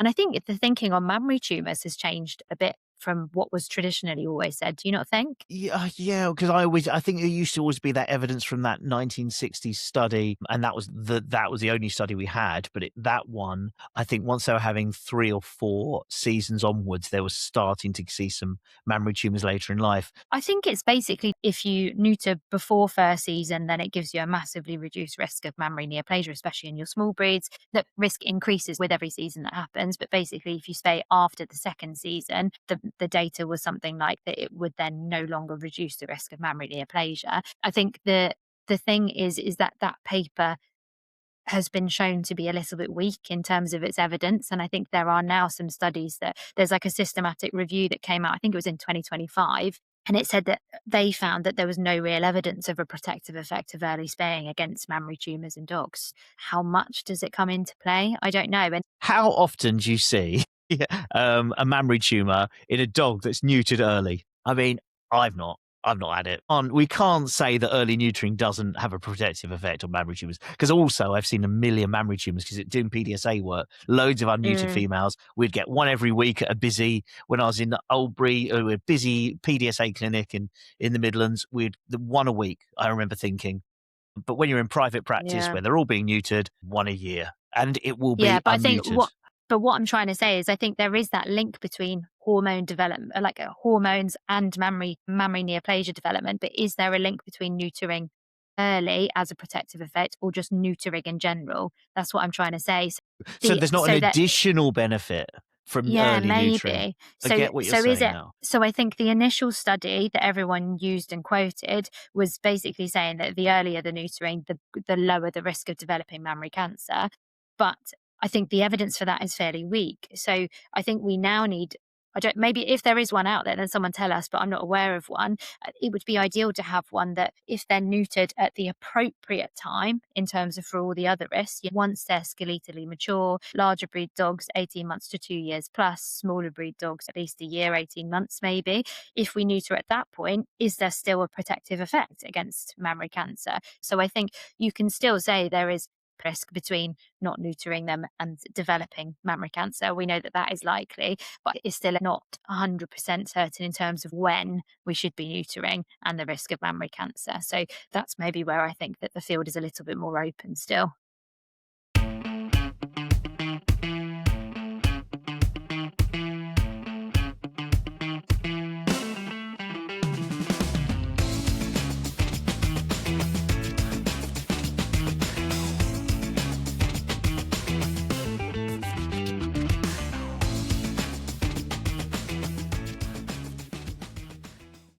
And I think the thinking on mammary tumours has changed a bit from what was traditionally always said. Do you not think? Yeah, because I think there used to always be that evidence from that 1960s study, and that was the only study we had. But that one, I think, once they were having 3 or 4 seasons onwards, they were starting to see some mammary tumors later in life. I think it's basically if you neuter before first season, then it gives you a massively reduced risk of mammary neoplasia, especially in your small breeds. The risk increases with every season that happens. But basically, if you stay after the second season, the data was something like that it would then no longer reduce the risk of mammary neoplasia. I think the thing is that that paper has been shown to be a little bit weak in terms of its evidence. And I think there are now some studies that there's like a systematic review that came out, I think it was in 2025. And it said that they found that there was no real evidence of a protective effect of early spaying against mammary tumours in dogs. How much does it come into play? I don't know. And How often do you see a mammary tumor in a dog that's neutered early? I mean, I've not. I've not had it. We can't say that early neutering doesn't have a protective effect on mammary tumors, because also I've seen a million mammary tumors because doing PDSA work, loads of unneutered mm, females. We'd get one every week at a busy, when I was in Oldbury, a busy PDSA clinic in the Midlands, we'd one a week, I remember thinking. But when you're in private practice yeah. where they're all being neutered, one a year, and it will Yeah, be but I think unneutered. what I'm trying to say is I think there is that link between hormone development, hormones and mammary neoplasia development. But is there a link between neutering early as a protective effect or just neutering in general? That's what I'm trying to say. So, So there's not an so that additional benefit from yeah, early neutering. maybe. I So get what you're so is saying it now. so I think the initial study that everyone used and quoted was basically saying that the earlier the neutering, the lower the risk of developing mammary cancer. But I think the evidence for that is fairly weak. So I think we now need, I don't, maybe if there is one out there, then someone tell us, but I'm not aware of one. It would be ideal to have one that if they're neutered at the appropriate time in terms of for all the other risks, once they're skeletally mature, larger breed dogs, 18 months to 2 years plus, smaller breed dogs, at least a year, 18 months maybe. If we neuter at that point, is there still a protective effect against mammary cancer? So I think you can still say there is risk between not neutering them and developing mammary cancer. We know that that is likely, but it's still not 100% certain in terms of when we should be neutering and the risk of mammary cancer. So that's maybe where I think that the field is a little bit more open still.